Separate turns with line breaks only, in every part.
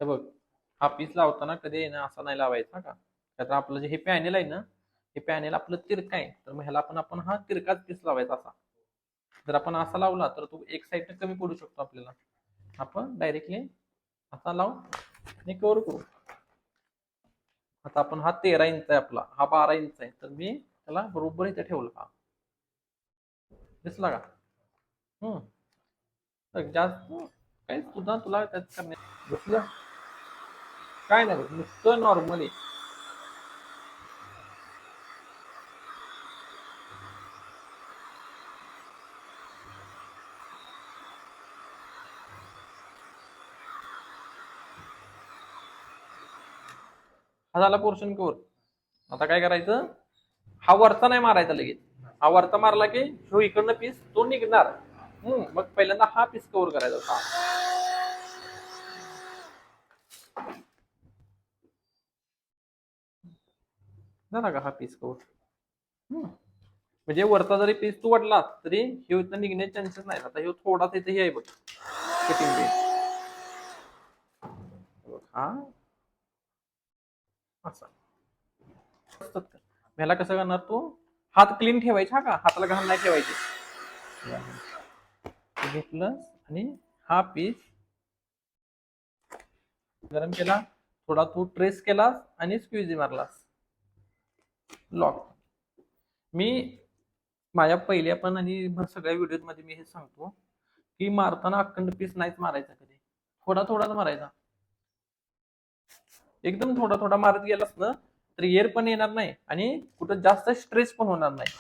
हे बघ, हा पीस लावताना कधी आहे ना असा नाही लावायचा का, तर आपलं जे हे पॅनेल आहे ना, हे पॅनेल आपलं तिरकं आहे, तर मग ह्याला आपण हा तिरकाच पीस लावायचा असा. जर आपण असा लावला तर तो एक साईडने कमी पडू शकतो आपल्याला. आपण डायरेक्टली असा लावू आणि कव्हर करू. आता आपण हा 13 इंच आहे आपला, हा 12 इंच आहे, तर मी त्याला बरोबर इथे ठेवला. हा दिसला का? हम्म. तर जास्त काही सुद्धा तुला त्यात करण्यात दिसलं काय नाही बघ, नुसतं नॉर्मली. हा झाला पोर्शन कव्हर. आता काय करायचं, हा वरचा नाही मारायचा लगेच. हा वरचा मारला की ह्यो इकडनं पीस तो निघणार. मग पहिल्यांदा हा पीस कव्हर करायचा होता. झाला का हा पीस कव्हर? म्हणजे वरचा जरी पीस तू वाटला तरी ह्यो इथं निघण्याचे चान्सेस नाही. आता ह्यो थोडासा इथे हे आहे बघ, कटिंग पीस. हा असा ह्याला कसं करणार तू, हात क्लीन ठेवायचा का, हाताला घाण नाही ठेवायचे. घेतलं आणि हा पीस गरम केला, थोडा तू ट्रेस केलास आणि स्क्विझी मारलास, लॉक. मी माझ्या पहिल्या पण आणि सगळ्या व्हिडिओ मध्ये मी हे सांगतो की मारताना अखंड पीस नाहीच मारायचा कधी, थोडा थोडाच मारायचा. एकदम थोडा थोडा मारत गेलास ना तर एअर पण येणार नाही आणि कुठं जास्त स्ट्रेच पण होणार नाही.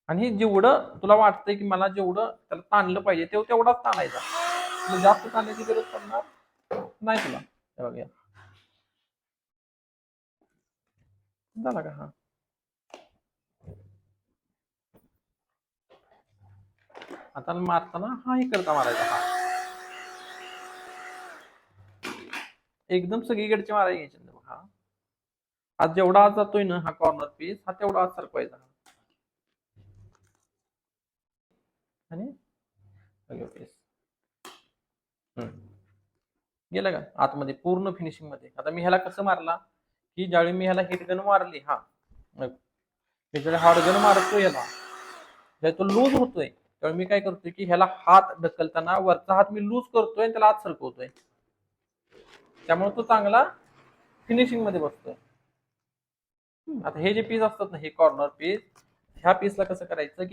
आणि जेवढं तुला वाटतंय की मला जेवढं त्याला ताणलं पाहिजे तेवढाच ताणायचा. तुला जास्त ताणण्याची गरज पडणार नाही तुला. हे बघ, झाला का? हा आता मारताना हा इकडचा मारायचा. हा एकदम सगळीकडचे मारायचे घ्यायचे. हा आज जेवढा आज जातोय ना हा कॉर्नर पीस, हा तेवढा आज सरकवायचा. आणि पीस गेलं का आतमध्ये पूर्ण फिनिशिंग मध्ये. आता मी ह्याला कसं मारला की ज्यावेळी मी ह्याला हिट गन मारली, हा हार्ड गन मारतोय याला, ज्यावेळी तो लूज होतोय त्यावेळी मी काय करतोय की ह्याला हात ढकलताना वरचा हात मी लूज करतोय आणि त्याला आत सरकवतोय, त्यामुळे तो चांगला फिनिशिंग मध्ये बसतोय. आता हे जे पीस असतात ना, हे कॉर्नर पीस, ह्या पीसला कसं करायचं की